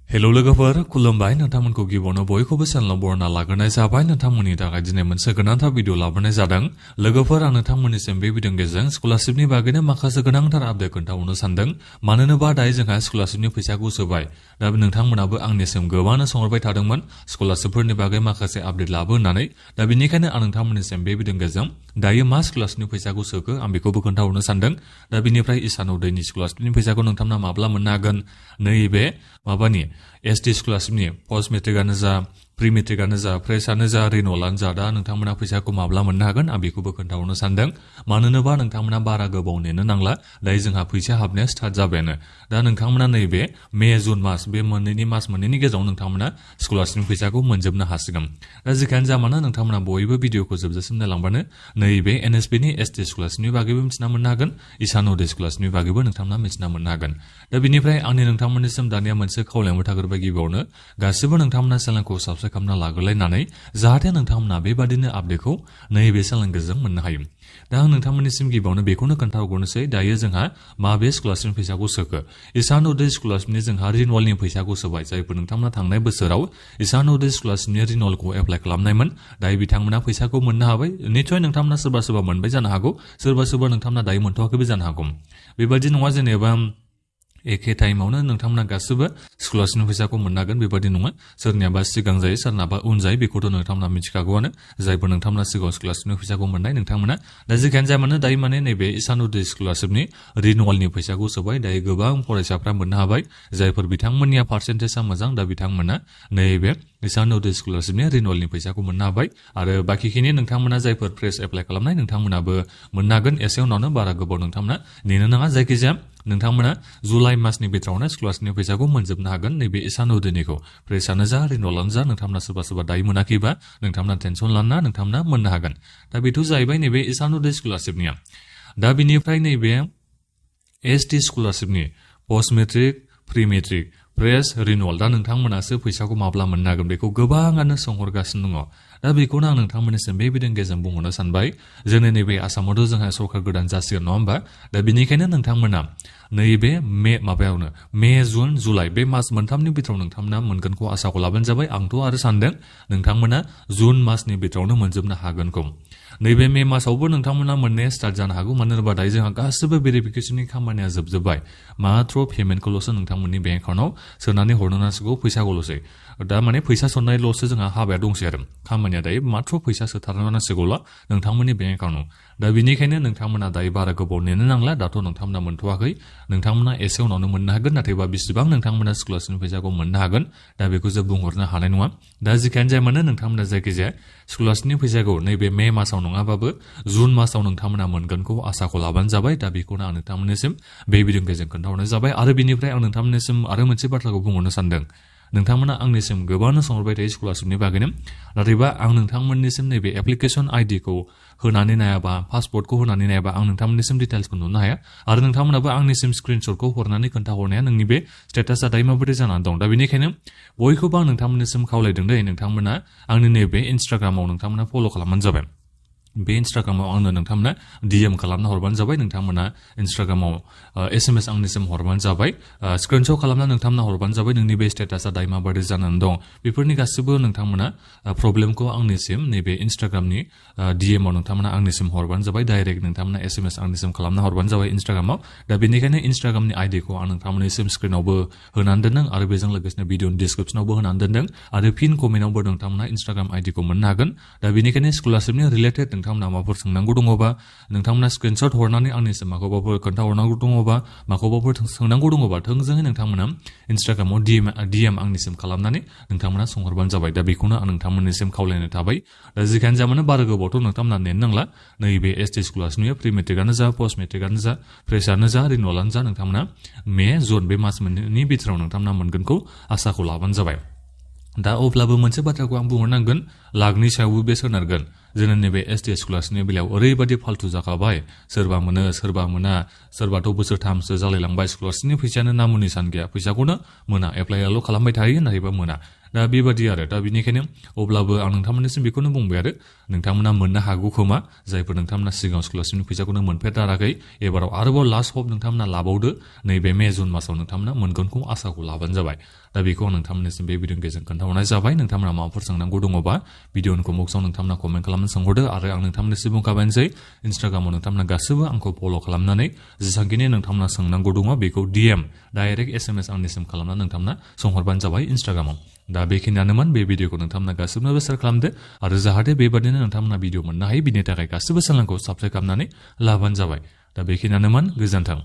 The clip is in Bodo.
हेलो लोगोफोर खुलुमबाय नोंथांमोनखौ गिबियावनो बयखौबो चेनेलाव बरायना लाग्रोनाय जाबाय नोंथांमोननि थाखाय दिनै मोनसे गोनांथार भिडिअ लाबोनाय जादों लोगोफोर आं नोंथांमोननिसिम बे भिडिअनि गेजेरजों स्कलारशिपनि बागैनो माखासे गोनांथार आपडेट खोन्थाहरनो सानदों मानोना दायो जोंहा स्कलारशिपनि फैसाखौ सोबाय दा नोंथांमोनाबो आंनिसिम गोबांनो सोंहरबाय थादोंमोन स्कलारशिपफोरनि बागै माखासे आपडेट लाबो होननानै दा बेनिखायनो आं नोंथांमोननिसिम बे भिडिअनि गेजेरजों दायो मा स्कलारशिपनि फैसाखौ सोखो आं बेखौबो खोन्थाहरनो सानदों दा बेनिफ्राय ईशान उदयनि स्कलारशिपनि फैसाखौ नोंथांमोना माब्ला मोननो हागोन नैबे माबानि एसटि स्कलारशिपनि पस्ट मेट्रिकआनो जा प्रि मेट्रिकआनो जा फ्रेशआनो जा रिनलानो जा दा नोंथांमोना फैसाखौ माब्ला मोननो हागोन आं बेखौबो खोन्थाहरनो सानदों मानोना नोंथांमोना बारा गोबाव नेनो नांला दायो जोंहा फैसा हाबनाया स्टार्ट जाबायानो दा नोंथांमोना नैबे मे जुन मास बे मास मोननैनि गेजेराव नोंथांमोना स्कलारशिपनि फैसाखौ मोनजोबनो हासिगोन दा जेखियानो जा मानो नोंथांमोना बयबो भिडिअखौ जोबजासिम नायलांबानो नैबे एनएसपिनि एसटि स्कलारशिपनि बागैबो मिथिना मोननो हागोन ईशान उदय स्कलारशिपनि बागैबो नोंथांमोना मिथिना मोननो हागोन दा बेनिफ्राय आंनि नोंथांमोननिसिम दानिया मोनसे खावलायबो थाग्रोबाय गिबियावनो गासिबो नोंथांमोना चेनेलखौ साबस्क्राइब खालामना लाग्रोलायनानै जाहाथे नोंथांमोना बेबादिनो आपडेटखौ नैबे चेनेलनि गेजेरजों मोननो हायो दा आं नोंथांमोननिसिम गिबियावनो बेखौनो खोन्थाहरग्रोनोसै दायो जोंहा माबे स्कलारशिपनि फैसाखौ सोखो ईशान उदय स्कलारशिपनि जोंहा रिनवलनि फैसाखौ सोबाय जायफोर नोंथांमोना थांनाय बोसोराव ईशान उदय स्कलारशिपनि रिनवलखौ एप्लाइ खालामनायमोन दायो बिथांमोना फैसाखौ मोननो हाबाय निसय नोंथांमोना सोरबा सोरबा मोनबाय जानो हागौ सोरबा नोंथांमोना दायो मोनथ'वाखैबो जानो हागौ बेबायदि नङा जेनेबा एखे टाइमावनो नोंथांमोना गासिबो स्कलारशिपनि फैसाखौ मोननो हागोन बेबायदि नङा सोरनियाबा सिगां जायो सोरनाबा उन जायो बेखौथ' नोंथांमोना मिथिखागौआनो जायफोर नोंथांमोना सिगाङाव स्कलारशिपनि फैसाखौ मोननाय नोंथांमोना दा जेखियानो जाया मानो दायो माने नैबे ईशान उदय स्कलारशिपनि रिनवलनि फैसाखौ सोबाय दायो गोबां फरायसाफ्रा मोननो हाबाय जायफोर बिथांमोननिया पार्सेन्टेजआ मोजां दा बिथांमोना नैबे ईशान उदय स्कलारशिपनि रिनवलनि फैसाखौ मोननो हाबाय आरो बाखिखिनि नोंथांमोना जायफोर फ्रेश एप्लाइ खालामनाय नोंथांमोनाबो मोननो हागोन एसे उनावनो बारा गोबाव नोंथांमोना नेनो नाङा जायखिजाया नोंथांमोना जुलाइ मासनि बिथोरावनो स्कलारशिपनि फैसाखौ मोनजोबनो हागोन नैबे ईशान उदयनिखौ फ्रेशआनो जा रिनवलानो जा नोंथांमोना सोरबा दायो मोनाखैबा नोंथांमोना टेनसन लाना नोंथांमोना मोननो हागोन दा बेथ' जाहैबाय नैबे ईशान उदय स्कलारशिपनिया दा बिनिफ्राय नैबे एसटि स्कलारशिपनि post matric pre matric fresh renewal दा नोंथांमोनासो फैसाखौ माब्ला मोननो हागोन बेखौ गोबाङानो सोंहरगासिनो दङ दा बेखौनो आं नोंथांमोननिसिम बे भिडिअनि गेजेरजों बुंहरनो सानबाय जोंनि नैबे आसामावथ' जोंहा सरकार गोदान जासिगोन नङा होमबा दा बेनिखायनो नोंथांमोना नैबे मे जुन जुलाइ बे मास मोनथामनि बिथोराव नोंथांमोना मोनगोनखौ आसाखौ लाबानो जाबाय आंथ' आरो सानदों नोंथांमोना जुन मासनि बिथोरावनो मोनजोबनो हागोनखौ नैबे मे मासावबो नोंथांमोना मोननाया स्टार्ट जानो हागौ मानो होनोबा दायो जोंहा गासिबो भेरिफिकेसननि खामानिया जोबजोब्बाय माथ्र पेमेन्टखौल'सो नोंथांमोननि बेंक एकाउन्टआव सोनानै हरनो नांसिगौ फैसाखौल'सै दा माने फैसा सोनायल'सो जोंहा हाबाया दंसै आरो खामानिया दायो माथ्र फैसा सोथारनो नांसिगौल' नोंथांमोननि बेंक एकाउन्टआव दा बेनिखायनो नोंथांमोना दायो बारा गोबाव नेनो नांला दाथ' नोंथांमोना मोनथ'वाखै नोंथांमोना एसे उनावनो मोननो हागोन नाथायबा बेसेबां नोंथांमोना स्कलारशिपनि फैसाखौ मोननो हागोन दा बेखौ जों बुंहरनो हानाय नङा दा जिखियानो जाया मानो नोंथांमोना जायखिजाया स्कलारशिपनि फैसाखौ नैबे मे मासाव नङाबाबो जुन मासाव नोंथांमोना मोनगोनखौ आसाखौ लाबानो जाबाय दा बेखौनो आं नोंथांमोननिसिम बे भिडिअनि गेजेरजों खोन्थाहरनाय जाबाय आरो बेनिफ्राय आं नोंथांमोननिसिम आरो मोनसे बाथ्राखौ बुंहरनो सानदों नोंथांमोना आंनिसिम गोबांनो सोंहरबाय थायो स्कलारशिपनि बागैनो नाथायबा आं नोंथांमोननिसिम नैबे एप्लिकेसन आइडिखौ होनानै नायाबा पासपर्टखौ होनानै नायाबा आं नोंथांमोननिसिम डिटेल्सखौ नुनो हाया आरो नोंथांमोनाबो आंनिसिम स्क्रिनशटखौ हरनानै खोन्थाहरनाया नोंनि बे स्टेटासआ दायो माबोरै जानानै दं दा बेनिखायनो बयखौबो आं नोंथांमोननिसिम खावलायदों दे नोंथांमोना आंनि नैबे इन्स्टाग्रामाव नोंथांमोना फल' खालामबानो जाबाय बे इन्स्टाग्रामाव आंनो नोंथांमोना डिएम खालामना हरबानो जाबाय नोंथांमोना इन्स्टाग्रामाव एसएमएस आंनिसिम हरबानो जाबाय स्क्रिनशट खालामना नोंथांमोना हरबानो जाबाय नोंनि बे स्टेटासआ दायो माबायदि जानानै दं बेफोरनि गासिबो नोंथांमोना प्रब्लेमखौ आंनिसिम नैबे इन्स्टाग्रामनि डिएमआव नोंथांमोना आंनिसिम हरबानो जाबाय डाइरेक्ट नोंथांमोना एसएमएस आंनिसिम खालामना हरबानो जाबाय इन्स्टाग्रामाव दा बेनिखायनो इन्स्टाग्रामनि आइडिखौ आं नोंथांमोननिसिम स्क्रिनावबो होनानै दोनदों आरो बेजों लोगोसे भिडिअनि डिसक्रिपसनावबो होनानै दोनदों आरो फिन कमेन्टआवबो नोंथांमोना इन्स्टाग्राम आइडिखौ मोननो हागोन दा बेनिखायनो स्कलारशिपनि रिलेटेड नोंथांमोना माबाफोर सोंनांगौ दङबा नोंथांमोना स्क्रिनशट हरनानै आंनिसिम माखौबाफोर खोन्थाहरनांगौ दङबा माखौबाफोर सोंनांगौ दङबा थोंजोङै नोंथांमोना इन्स्टाग्रामाव डिएम आंनिसिम खालामनानै नोंथांमोना सोंहरबानो जाबाय दा बेखौनो आं नोंथांमोननिसिम खावलायनो थाबाय दा जिखियानो जा मानो बारा गोबावथ' नोंथांमोना नेनो नांला नैबे एसटि स्कलारशिपनि प्रि मेट्रिकआनो जा पस्ट मेट्रिकआनो जा फ्रेशआनो जा रिनवलानो जा नोंथांमोना मे जुन बे मास मोननैनि बिथोराव नोंथांमोना मोनगोनखौ आसाखौ लाबानो जाबाय दा अब्लाबो मोनसे बाथ्राखौ आं बुंहरनांगोन लाखनि सायावबो बे सोनारगोन जोंनि नैबे एसटि स्कलारशिपनि बेलायाव ओरैबायदि फाल्थु जाखाबाय सोरबा मोनो सोरबा मोना सोरबाथ' बोसोरथामसो जालायलांबाय स्कलारशिपनि फैसायानो नामुनि सान गैया फैसाखौनो मोना एप्लाइल' खालामबाय थायो नाथायबा मोना दा बेबादि आरो दा बेनिखायनो अब्लाबो आं नोंथांमोननिसिम बेखौनो बुंबाय आरो नोंथांमोना मोननो हागौ खोमा जायफोर नोंथांमोना सिगाङाव स्कलारशिपनि फैसाखौनो मोनफेरथाराखै एबाराव आरोबाव लास्ट हप नोंथांमोना लाबावदो नैबे मे जुन मासाव नोंथांमोना मोनगोनखौ आसाखौ लाबानो जाबाय दा बेखौ नोंथांमोननिसिम बे भिडिअनि गेजेरजों खोन्थाहरनाय जाबाय नोंथांमोना माबाफोर सोंनांगौ दङबा भिडिअनि कमेन्टआव नोंथांमोना कमेन्ट खालामनो सोंहरदो आरो आं नोंथांमोननिसिम बुंखाबायनोसै इन्स्टाग्रामाव नोंथांमोना गासैबो आंखौ फल' खालामनानै जेसांखिनि नोंथांमोना सोंनांगौ दङ बेखौ DM डाइरेक्ट SMS आंनिसिम खालामना नोंथांमोना सोंहरबानो जाबाय इन्स्टाग्रामाव दा बेखिनियानोमोन बे भिडिअखौ नोंथांमोना गासिबोनोबो शेयार खालामदो आरो जाहाथे बेबादिनो नोंथांमोना भिडिअ मोननो हायो बिनि थाखाय गासिबो चेनेलखौ साबस्क्राइब खालामनानै लाबानो जाबाय दा बेखिनियानोमोन गोजोन्थों